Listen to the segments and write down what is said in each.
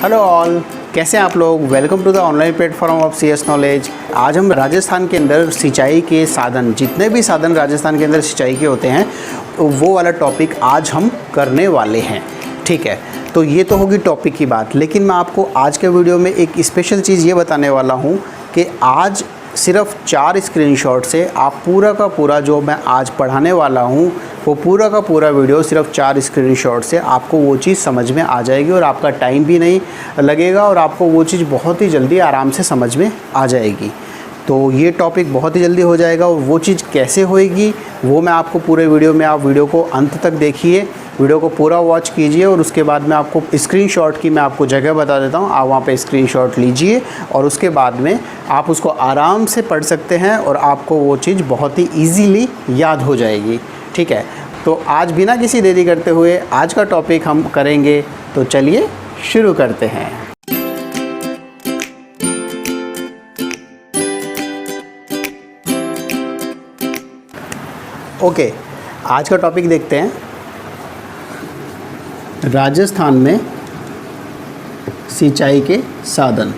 Hello all, कैसे हैं आप लोग। Welcome to the online platform of CS knowledge. आज हम राजस्थान के अंदर सिंचाई के साधन, जितने भी साधन राजस्थान के अंदर सिंचाई के होते हैं, वो वाला टॉपिक आज हम करने वाले हैं। ठीक है, तो ये तो होगी टॉपिक की बात, लेकिन मैं आपको आज के वीडियो में एक स्पेशल चीज़ ये बताने वाला हूँ कि आज सिर्फ 4 स्क्रीनशॉट से आप पूरा का पूरा जो मैं आज पढ़ाने वाला हूँ, वो पूरा का पूरा वीडियो सिर्फ 4 स्क्रीनशॉट से आपको वो चीज़ समझ में आ जाएगी और आपका टाइम भी नहीं लगेगा और आपको वो चीज़ बहुत ही जल्दी आराम से समझ में आ जाएगी। तो ये टॉपिक बहुत ही जल्दी हो जाएगा और वो चीज़ कैसे होएगी वो मैं आपको पूरे वीडियो में, आप वीडियो को अंत तक देखिए, वीडियो को पूरा वॉच कीजिए और उसके बाद मैं आपको स्क्रीनशॉट की मैं आपको जगह बता देता हूँ। आप वहाँ पे स्क्रीनशॉट लीजिए और उसके बाद में आप उसको आराम से पढ़ सकते हैं और आपको वो चीज़ बहुत ही ईजीली याद हो जाएगी। ठीक है, तो आज बिना किसी देरी करते हुए आज का टॉपिक हम करेंगे, तो चलिए शुरू करते हैं। ओके, आज का टॉपिक देखते हैं। राजस्थान में सिंचाई के साधन।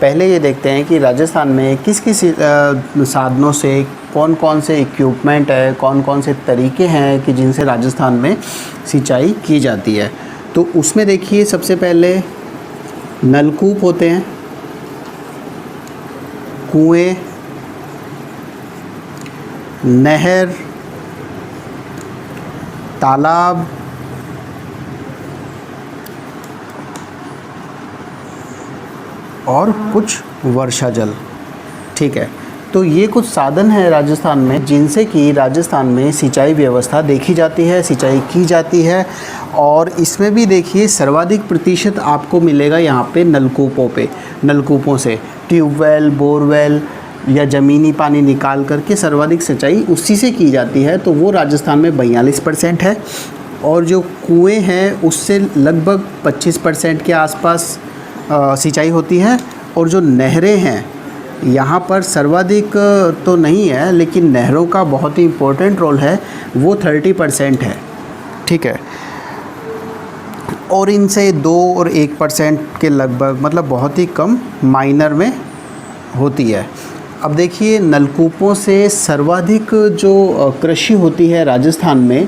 पहले ये देखते हैं कि राजस्थान में किस किस साधनों से, कौन कौन से इक्विपमेंट है, कौन कौन से तरीके हैं कि जिनसे राजस्थान में सिंचाई की जाती है। तो उसमें देखिए, सबसे पहले नलकूप होते हैं, कुएं, नहर, तालाब, और कुछ वर्षा जल। ठीक है, तो ये कुछ साधन हैं राजस्थान में जिनसे कि राजस्थान में सिंचाई व्यवस्था देखी जाती है, सिंचाई की जाती है। और इसमें भी देखिए सर्वाधिक प्रतिशत आपको मिलेगा यहाँ पे नलकूपों से, ट्यूबवेल, बोरवेल या ज़मीनी पानी निकाल करके सर्वाधिक सिंचाई उसी से की जाती है। तो वो राजस्थान में 42% है और जो कुएँ हैं उससे लगभग 25% के आसपास सिंचाई होती है। और जो नहरें हैं यहाँ पर सर्वाधिक तो नहीं है, लेकिन नहरों का बहुत ही इम्पोर्टेंट रोल है, वो 30% है। ठीक है, और इनसे 2 और 1% के लगभग, मतलब बहुत ही कम माइनर में होती है। अब देखिए, नलकूपों से सर्वाधिक जो कृषि होती है राजस्थान में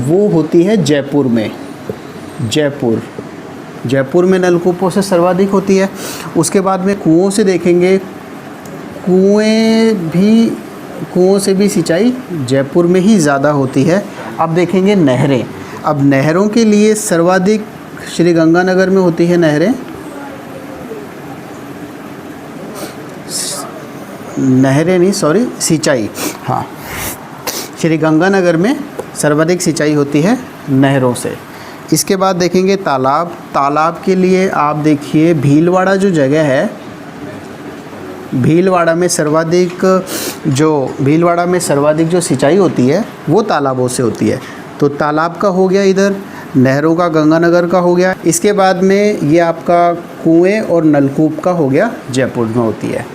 वो होती है जयपुर में। जयपुर में नलकूपों से सर्वाधिक होती है। उसके बाद में कुओं से देखेंगे, कुओं से भी सिंचाई जयपुर में ही ज़्यादा होती है। अब देखेंगे नहरें। अब नहरों के लिए सर्वाधिक श्री गंगानगर में होती है नहरें। सिंचाई, हाँ, श्री गंगानगर में सर्वाधिक सिंचाई होती है नहरों से। इसके बाद देखेंगे तालाब के लिए आप देखिए भीलवाड़ा जो जगह है, भीलवाड़ा में सर्वाधिक जो सिंचाई होती है वो तालाबों से होती है। तो तालाब का हो गया इधर, नहरों का गंगानगर का हो गया। इसके बाद में ये आपका कुएं और नलकूप का हो गया, जयपुर में होती है,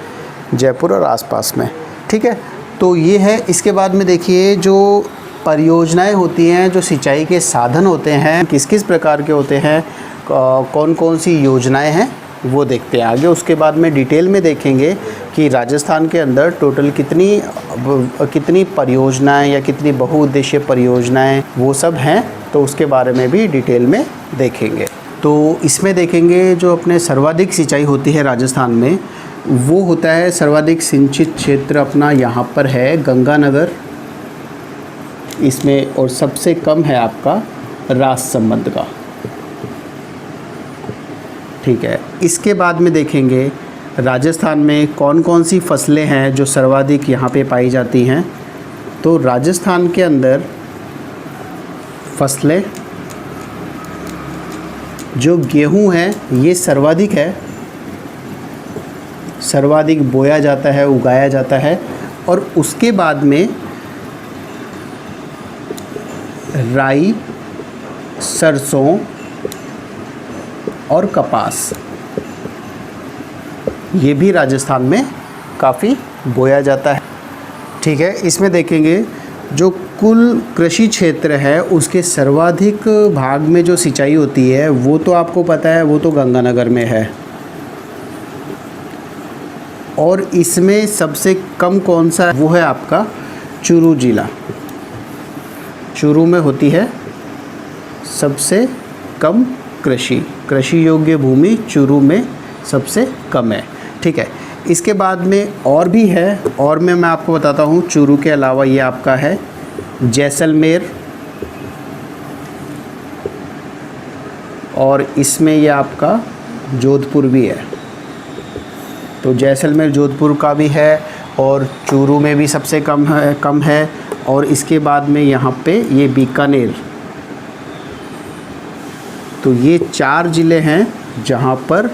जयपुर और आसपास में। ठीक है, तो ये है। इसके बाद में देखिए जो परियोजनाएं होती हैं, जो सिंचाई के साधन होते हैं, किस किस प्रकार के होते हैं, कौन कौन सी योजनाएं हैं, वो देखते हैं आगे। उसके बाद में डिटेल में देखेंगे कि राजस्थान के अंदर टोटल कितनी परियोजनाएं या कितनी बहुउद्देशीय परियोजनाएं वो सब हैं, तो उसके बारे में भी डिटेल में देखेंगे। तो इसमें देखेंगे जो अपने सर्वाधिक सिंचाई होती है राजस्थान में, वो होता है सर्वाधिक सिंचित क्षेत्र अपना यहाँ पर है गंगानगर इसमें, और सबसे कम है आपका राजसमंद का। ठीक है, इसके बाद में देखेंगे राजस्थान में कौन कौन सी फसलें हैं जो सर्वाधिक यहाँ पे पाई जाती हैं। तो राजस्थान के अंदर फसलें, जो गेहूँ है ये सर्वाधिक है, सर्वाधिक बोया जाता है, उगाया जाता है। और उसके बाद में राई, सरसों और कपास, ये भी राजस्थान में काफ़ी बोया जाता है। ठीक है, इसमें देखेंगे जो कुल कृषि क्षेत्र है उसके सर्वाधिक भाग में जो सिंचाई होती है वो तो आपको पता है, वो तो गंगानगर में है। और इसमें सबसे कम कौन सा, वो है आपका चूरू जिला। चूरू में होती है सबसे कम कृषि योग्य भूमि, चूरू में सबसे कम है। ठीक है, इसके बाद में और भी है, और मैं आपको बताता हूँ। चूरू के अलावा ये आपका है जैसलमेर, और इसमें ये आपका जोधपुर भी है। तो जैसलमेर जोधपुर का भी है, और चूरू में भी सबसे कम है। और इसके बाद में यहाँ पे ये बीकानेर। तो ये 4 ज़िले हैं जहाँ पर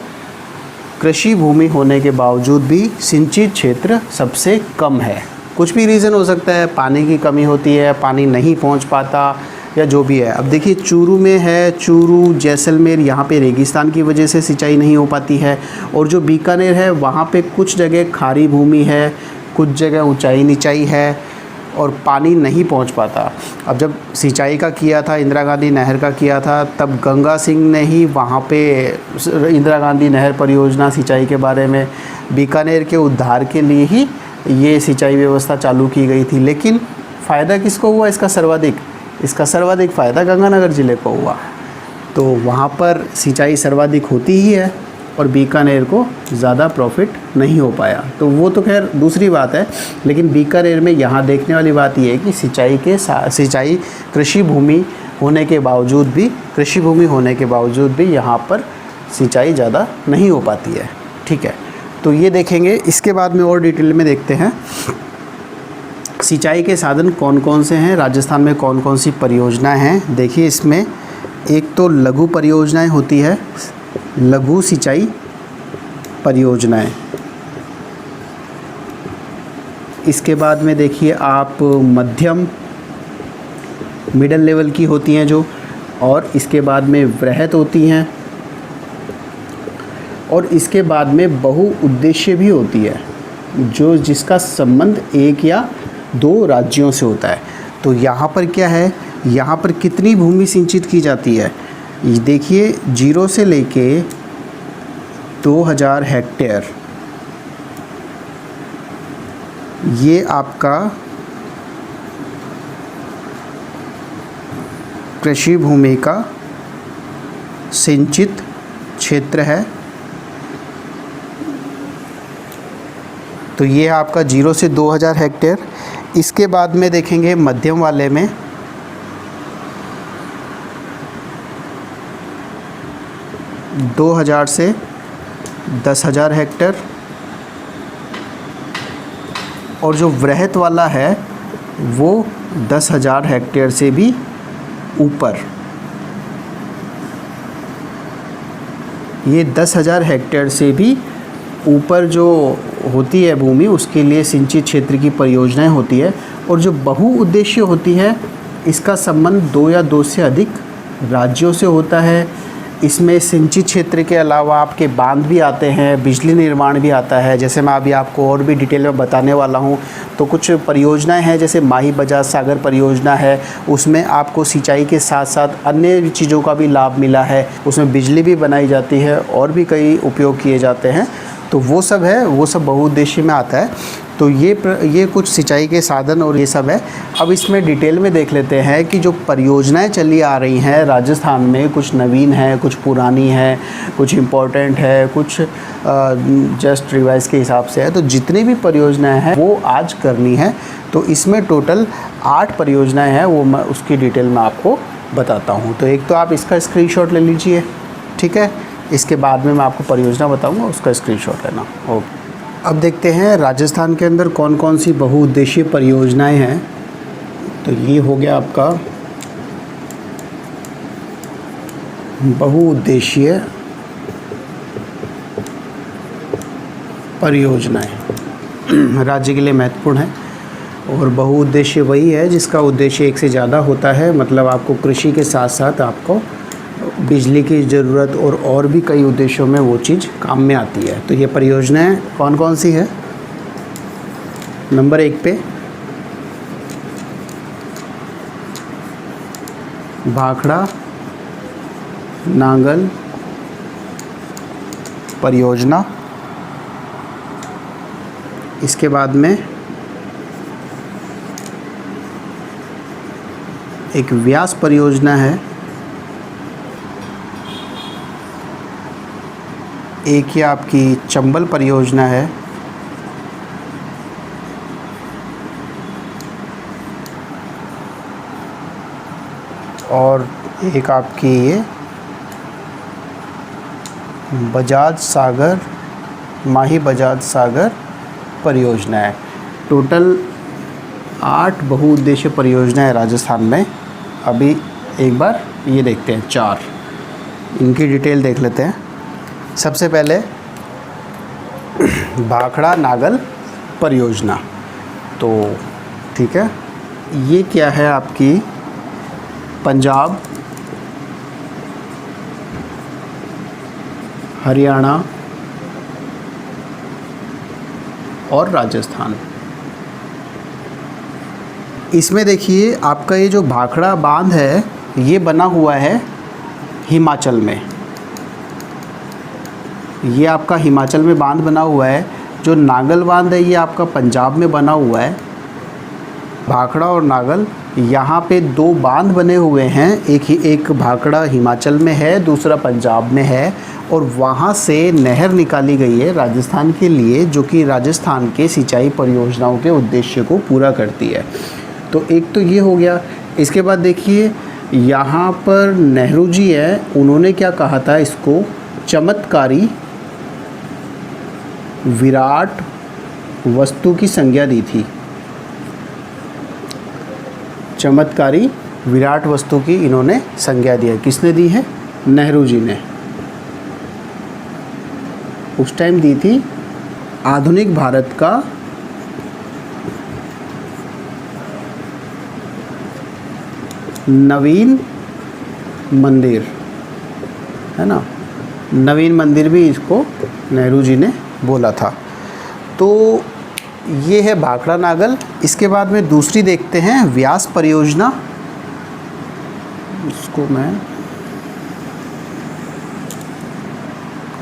कृषि भूमि होने के बावजूद भी सिंचित क्षेत्र सबसे कम है। कुछ भी रीज़न हो सकता है, पानी की कमी होती है, पानी नहीं पहुँच पाता, या जो भी है। अब देखिए चूरू में है, चूरू जैसलमेर, यहाँ पे रेगिस्तान की वजह से सिंचाई नहीं हो पाती है। और जो बीकानेर है वहाँ पे कुछ जगह खारी भूमि है, कुछ जगह ऊंचाई नीचाई है, और पानी नहीं पहुँच पाता। अब जब सिंचाई का किया था, इंदिरा गांधी नहर का किया था, तब गंगा सिंह ने ही वहाँ पे इंदिरा गांधी नहर परियोजना सिंचाई के बारे में, बीकानेर के उद्धार के लिए ही ये सिंचाई व्यवस्था चालू की गई थी। लेकिन फ़ायदा किसको हुआ इसका सर्वाधिक? इसका सर्वाधिक फ़ायदा गंगानगर ज़िले को हुआ। तो वहाँ पर सिंचाई सर्वाधिक होती ही है, और बीकानेर को ज़्यादा प्रॉफिट नहीं हो पाया। तो वो तो खैर दूसरी बात है। लेकिन बीकानेर में यहाँ देखने वाली बात ये है कि सिंचाई कृषि भूमि होने के बावजूद भी यहाँ पर सिंचाई ज़्यादा नहीं हो पाती है। ठीक है, तो ये देखेंगे। इसके बाद में और डिटेल में देखते हैं सिंचाई के साधन कौन कौन से हैं, राजस्थान में कौन कौन सी परियोजनाएं हैं। देखिए इसमें एक तो लघु परियोजनाएं होती है, लघु सिंचाई परियोजनाएं। इसके बाद में देखिए आप मध्यम, मिडल लेवल की होती हैं जो, और इसके बाद में वृहत होती हैं, और इसके बाद में बहुउद्देश्य भी होती है, जो जिसका संबंध 1 या 2 राज्यों से होता है। तो यहाँ पर क्या है, यहाँ पर कितनी भूमि सिंचित की जाती है, देखिए 0 से लेके 2000 हेक्टेयर, ये आपका कृषि भूमि का सिंचित क्षेत्र है। तो ये आपका 0 से 2000 हेक्टेयर। इसके बाद में देखेंगे मध्यम वाले में 2000 से 10,000 हेक्टेयर, और जो वृहत वाला है वो 10,000 हेक्टेयर से भी ऊपर। ये 10,000 हेक्टेयर से भी ऊपर जो होती है भूमि, उसके लिए सिंचित क्षेत्र की परियोजनाएं होती है। और जो बहुउद्देश्य होती है, इसका संबंध 2 या 2 से अधिक राज्यों से होता है। इसमें सिंचित क्षेत्र के अलावा आपके बांध भी आते हैं, बिजली निर्माण भी आता है। जैसे मैं अभी आपको और भी डिटेल में बताने वाला हूँ। तो कुछ परियोजनाएं हैं, जैसे माही बजाज सागर परियोजना है, उसमें आपको सिंचाई के साथ साथ अन्य चीज़ों का भी लाभ मिला है। उसमें बिजली भी बनाई जाती है और भी कई उपयोग किए जाते हैं। तो वो सब है, वो सब बहुउद्देशीय में आता है। तो ये कुछ सिंचाई के साधन और ये सब है। अब इसमें डिटेल में देख लेते हैं कि जो परियोजनाएं चली आ रही हैं राजस्थान में, कुछ नवीन है, कुछ पुरानी है, कुछ इम्पोर्टेंट है, कुछ जस्ट रिवाइज के हिसाब से है। तो जितनी भी परियोजनाएं हैं वो आज करनी है। तो इसमें टोटल 8 परियोजनाएं हैं, वो मैं उसकी डिटेल में आपको बताता हूँ। तो एक तो आप इसका स्क्रीनशॉट ले लीजिए, ठीक है। इसके बाद में मैं आपको परियोजना बताऊँगा, उसका स्क्रीनशॉट लेना। ओके, अब देखते हैं राजस्थान के अंदर कौन कौन सी बहुउद्देशीय परियोजनाएं हैं। तो ये हो गया आपका बहुउद्देशीय परियोजनाएं राज्य के लिए महत्वपूर्ण है। और बहुउद्देशीय वही है जिसका उद्देश्य एक से ज़्यादा होता है, मतलब आपको कृषि के साथ साथ आपको बिजली की ज़रूरत और भी कई उद्देश्यों में वो चीज़ काम में आती है। तो ये परियोजनाएं कौन कौन सी है? नंबर 1 पे भाखड़ा नागल परियोजना। इसके बाद में एक व्यास परियोजना है, एक ये आपकी चंबल परियोजना है, और एक आपकी ये बजाज सागर, माही बजाज सागर परियोजना है। टोटल 8 बहुउद्देशीय परियोजना है राजस्थान में। अभी एक बार ये देखते हैं 4, इनकी डिटेल देख लेते हैं। सबसे पहले भाखड़ा नागल परियोजना, तो ठीक है, ये क्या है आपकी पंजाब, हरियाणा और राजस्थान। इसमें देखिए आपका ये जो भाखड़ा बांध है ये बना हुआ है हिमाचल में। ये आपका हिमाचल में बांध बना हुआ है। जो नागल बांध है ये आपका पंजाब में बना हुआ है। भाखड़ा और नागल यहाँ पे 2 बांध बने हुए हैं, एक भाखड़ा हिमाचल में है, दूसरा पंजाब में है, और वहाँ से नहर निकाली गई है राजस्थान के लिए, जो कि राजस्थान के सिंचाई परियोजनाओं के उद्देश्य को पूरा करती है। तो एक तो ये हो गया। इसके बाद देखिए यहाँ पर नेहरू जी हैं, उन्होंने क्या कहा था, इसको चमत्कारी विराट वस्तु की संज्ञा दी थी। चमत्कारी विराट वस्तु की इन्होंने संज्ञा दी है। किसने दी है? नेहरू जी ने। उस टाइम दी थी आधुनिक भारत का नवीन मंदिर, है ना, नवीन मंदिर भी इसको नेहरू जी ने बोला था। तो ये है भाखड़ा नागल। इसके बाद में दूसरी देखते हैं व्यास परियोजना। इसको मैं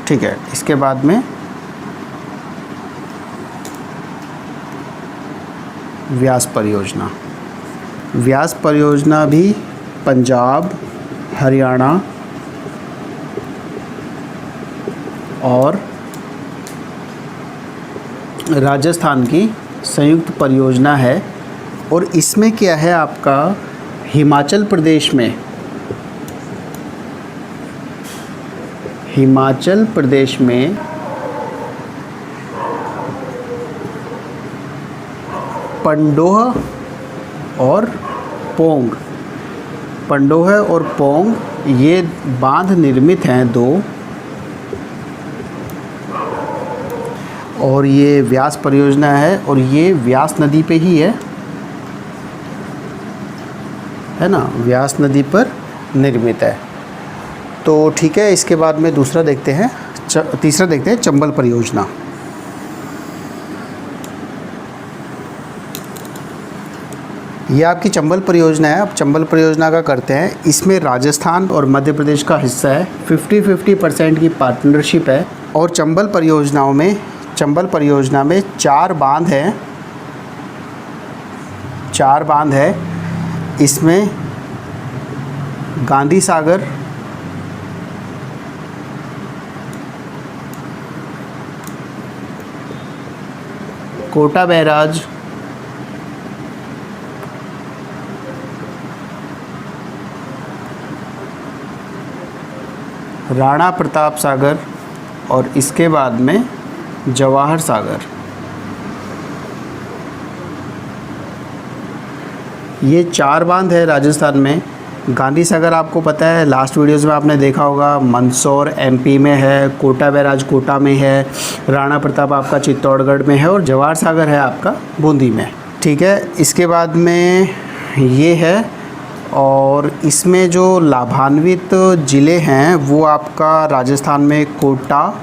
ठीक है। इसके बाद में व्यास परियोजना। व्यास परियोजना भी पंजाब, हरियाणा और राजस्थान की संयुक्त परियोजना है। और इसमें क्या है आपका हिमाचल प्रदेश में पंडोह और पोंग ये बांध निर्मित हैं 2, और ये व्यास परियोजना है, और ये व्यास नदी पे ही है ना, व्यास नदी पर निर्मित है। तो ठीक है। इसके बाद में तीसरा देखते हैं चंबल परियोजना। ये आपकी चंबल परियोजना है। अब चंबल परियोजना का करते हैं। इसमें राजस्थान और मध्य प्रदेश का हिस्सा है। 50-50% की पार्टनरशिप है। और चंबल परियोजना में 4 बांध हैं। 4 बांध है। इसमें गांधी सागर, कोटा बैराज, राणा प्रताप सागर और इसके बाद में जवाहर सागर। ये 4 बांध है राजस्थान में। गांधी सागर आपको पता है, लास्ट वीडियोज़ में आपने देखा होगा, मंदसौर एमपी में है, कोटा बैराज कोटा में है, राणा प्रताप आपका चित्तौड़गढ़ में है, और जवाहर सागर है आपका बूंदी में। ठीक है। इसके बाद में ये है, और इसमें जो लाभान्वित ज़िले हैं वो आपका राजस्थान में कोटा,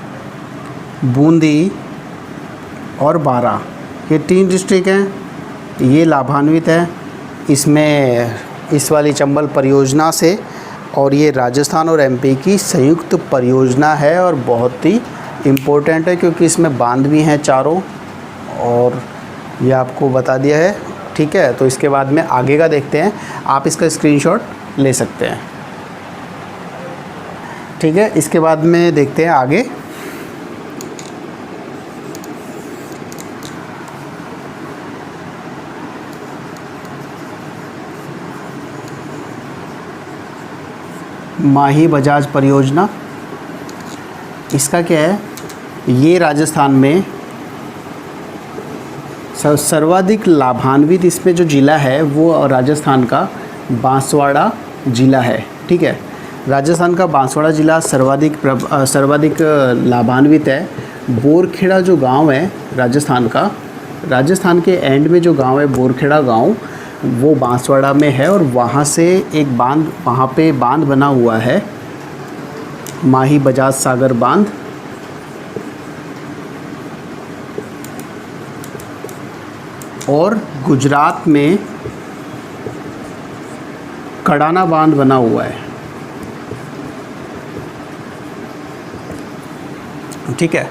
बूंदी और बारां, ये 3 डिस्ट्रिक्ट हैं। ये लाभान्वित है। इसमें इस वाली चंबल परियोजना से, और ये राजस्थान और एमपी की संयुक्त परियोजना है और बहुत ही इम्पोर्टेंट है क्योंकि इसमें बांध भी हैं चारों, और ये आपको बता दिया है। ठीक है, तो इसके बाद में आगे का देखते हैं, आप इसका स्क्रीनशॉट ले सकते हैं। ठीक है, इसके बाद में देखते हैं आगे। माही बजाज परियोजना, इसका क्या है, ये राजस्थान में सर्वाधिक लाभान्वित इसमें जो ज़िला है वो राजस्थान का बांसवाड़ा ज़िला है। ठीक है, राजस्थान का बांसवाड़ा ज़िला सर्वाधिक लाभान्वित है। बोरखेड़ा जो गांव है राजस्थान का, राजस्थान के एंड में जो गांव है बोरखेड़ा गांव, वो बांसवाड़ा में है, और वहाँ से एक बांध, वहाँ पे बांध बना हुआ है, माही बजाज सागर बांध। और गुजरात में कड़ाना बांध बना हुआ है। ठीक है,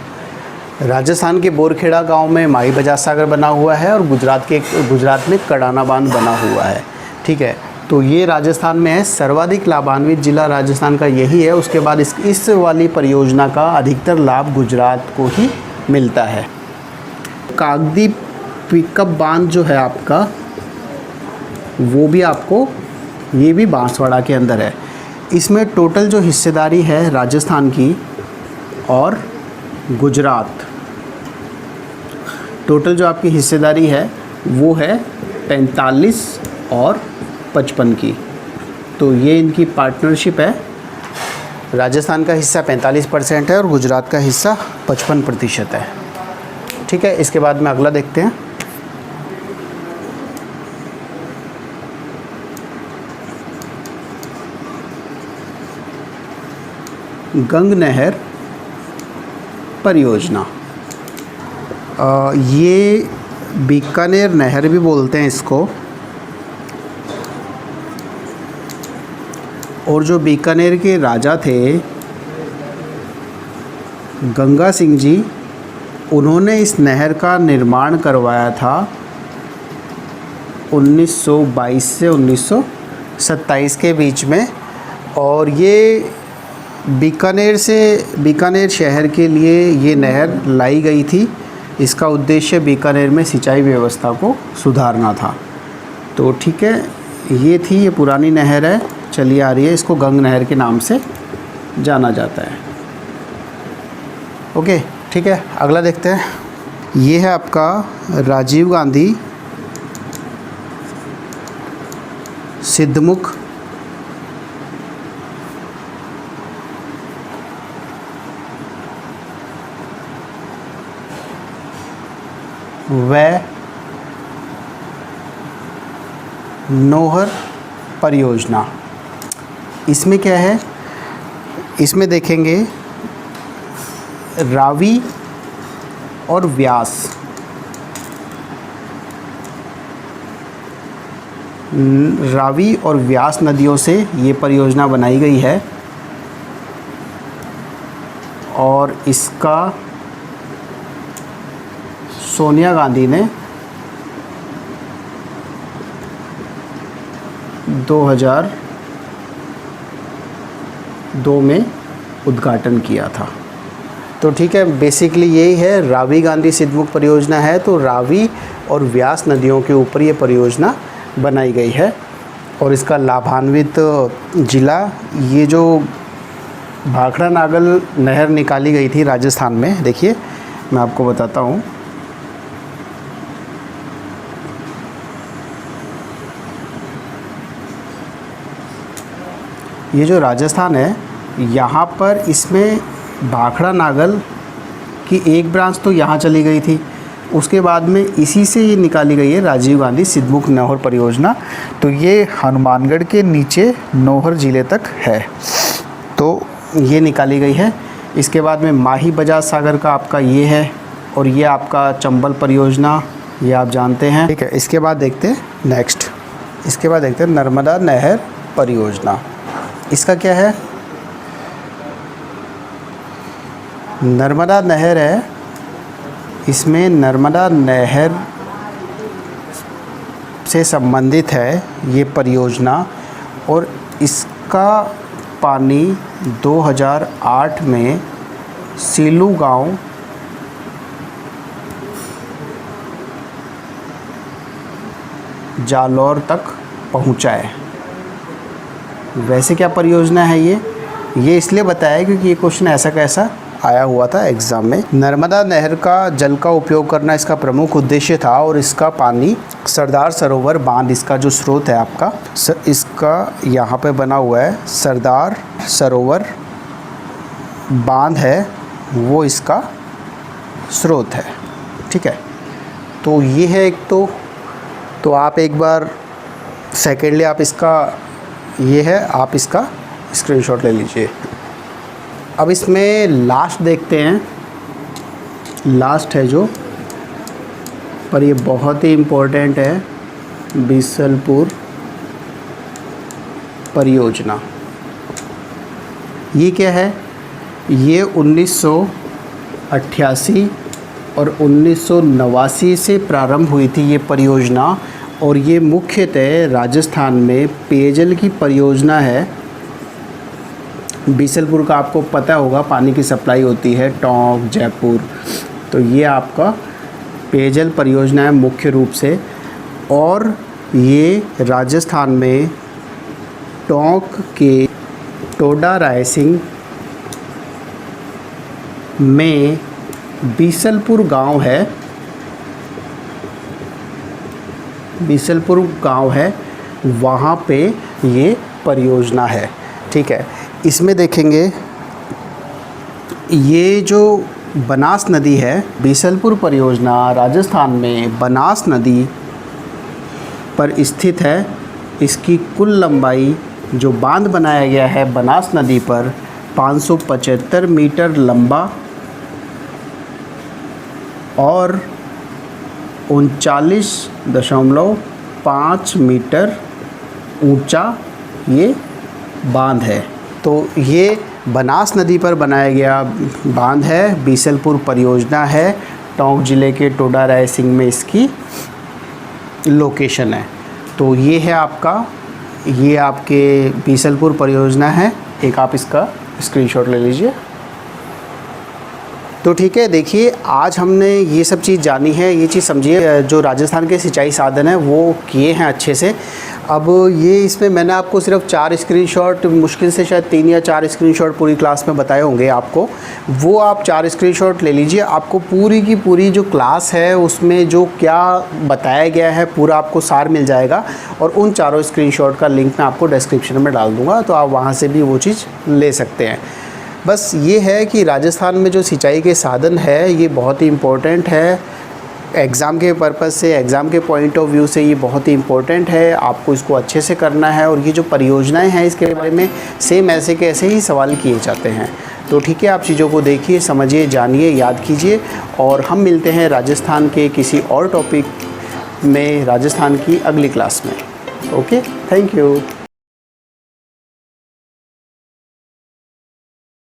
राजस्थान के बोरखेड़ा गांव में माही बजाज सागर बना हुआ है और गुजरात में कड़ाना बांध बना हुआ है। ठीक है, तो ये राजस्थान में है। सर्वाधिक लाभान्वित ज़िला राजस्थान का यही है। उसके बाद इस वाली परियोजना का अधिकतर लाभ गुजरात को ही मिलता है। कागदी पिकअप बांध जो है आपका, वो भी आपको, ये भी बांसवाड़ा के अंदर है। इसमें टोटल जो हिस्सेदारी है राजस्थान की और गुजरात, टोटल जो आपकी हिस्सेदारी है वो है 45 और 55 की। तो ये इनकी पार्टनरशिप है। राजस्थान का हिस्सा 45% है और गुजरात का हिस्सा 55% है। ठीक है, इसके बाद में अगला देखते हैं। गंग नहर परियोजना, ये बीकानेर नहर भी बोलते हैं इसको, और जो बीकानेर के राजा थे गंगा सिंह जी, उन्होंने इस नहर का निर्माण करवाया था 1922 से 1927 के बीच में। और ये बीकानेर शहर के लिए ये नहर लाई गई थी। इसका उद्देश्य बीकानेर में सिंचाई व्यवस्था को सुधारना था। तो ठीक है, ये पुरानी नहर है, चली आ रही है, इसको गंग नहर के नाम से जाना जाता है। ओके, ठीक है, अगला देखते हैं। ये है आपका राजीव गांधी सिद्धमुख व नौहर परियोजना। इसमें क्या है, इसमें देखेंगे रावी और व्यास, रावी और व्यास नदियों से ये परियोजना बनाई गई है। और इसका सोनिया गांधी ने 2002 में उद्घाटन किया था। तो ठीक है, बेसिकली यही है, रावी गांधी सिद्धमुख परियोजना है। तो रावी और व्यास नदियों के ऊपर ये परियोजना बनाई गई है। और इसका लाभान्वित ज़िला, ये जो भाखड़ा नागल नहर निकाली गई थी राजस्थान में, देखिए मैं आपको बताता हूँ। ये जो राजस्थान है, यहाँ पर इसमें भाखड़ा नागल की एक ब्रांच तो यहाँ चली गई थी, उसके बाद में इसी से ये निकाली गई है राजीव गांधी सिद्धमुख नौहर परियोजना। तो ये हनुमानगढ़ के नीचे नौहर ज़िले तक है, तो ये निकाली गई है। इसके बाद में माही बजाज सागर का आपका ये है, और ये आपका चंबल परियोजना, ये आप जानते हैं। ठीक है, इसके बाद देखते हैं नेक्स्ट। इसके बाद देखते हैं नर्मदा नहर परियोजना। इसका क्या है? नर्मदा नहर है, इसमें नर्मदा नहर से संबंधित है ये परियोजना, और इसका पानी 2008 में सीलू गांव जालौर तक पहुंचा है। वैसे क्या परियोजना है ये इसलिए बताया क्योंकि ये क्वेश्चन ऐसा कैसा आया हुआ था एग्ज़ाम में। नर्मदा नहर का जल का उपयोग करना इसका प्रमुख उद्देश्य था, और इसका पानी सरदार सरोवर बांध, इसका जो स्रोत है आपका इसका यहाँ पे बना हुआ है, सरदार सरोवर बांध है वो इसका स्रोत है। ठीक है, तो ये है एक तो आप एक बार सेकेंडली आप इसका ये है, आप इसका स्क्रीनशॉट ले लीजिए। अब इसमें लास्ट देखते हैं, लास्ट है जो, पर ये बहुत ही इम्पोर्टेंट है, बीसलपुर परियोजना। ये क्या है? ये 1988 और 1989 से प्रारंभ हुई थी ये परियोजना, और ये मुख्यतः राजस्थान में पेयजल की परियोजना है। बीसलपुर का आपको पता होगा पानी की सप्लाई होती है टोंक, जयपुर, तो ये आपका पेयजल परियोजना है मुख्य रूप से, और ये राजस्थान में टोंक के टोडा रायसिंग में बीसलपुर गांव है, बीसलपुर गांव है, वहाँ पे ये परियोजना है। ठीक है, इसमें देखेंगे ये जो बनास नदी है, बीसलपुर परियोजना राजस्थान में बनास नदी पर स्थित है। इसकी कुल लंबाई जो बांध बनाया गया है बनास नदी पर 575 मीटर लंबा और 39.5 मीटर ऊंचा ये बांध है। तो ये बनास नदी पर बनाया गया बांध है, बीसलपुर परियोजना है, टोंक ज़िले के टोडा रायसिंग में इसकी लोकेशन है। तो ये है आपका, ये आपके बीसलपुर परियोजना है, एक आप इसका स्क्रीनशॉट ले लीजिए। तो ठीक है, देखिए आज हमने ये सब चीज़ जानी है, ये चीज़ समझिए, जो राजस्थान के सिंचाई साधन हैं वो किए हैं अच्छे से। अब ये इसमें मैंने आपको सिर्फ 4 स्क्रीनशॉट, मुश्किल से शायद 3 या 4 स्क्रीनशॉट पूरी क्लास में बताए होंगे आपको, वो आप 4 स्क्रीनशॉट ले लीजिए। आपको पूरी की पूरी जो क्लास है उसमें जो क्या बताया गया है पूरा आपको सार मिल जाएगा, और उन 4 स्क्रीनशॉट का लिंक मैं आपको डिस्क्रिप्शन में डाल दूँगा, तो आप वहाँ से भी वो चीज़ ले सकते हैं। बस ये है कि राजस्थान में जो सिंचाई के साधन है ये बहुत ही इम्पोर्टेंट है, एग्ज़ाम के पर्पज़ से, एग्ज़ाम के पॉइंट ऑफ व्यू से ये बहुत ही इम्पोर्टेंट है। आपको इसको अच्छे से करना है, और ये जो परियोजनाएं हैं इसके बारे में सेम ऐसे के ऐसे ही सवाल किए जाते हैं। तो ठीक है, आप चीज़ों को देखिए, समझिए, जानिए, याद कीजिए, और हम मिलते हैं राजस्थान के किसी और टॉपिक में राजस्थान की अगली क्लास में। Okay, thank you.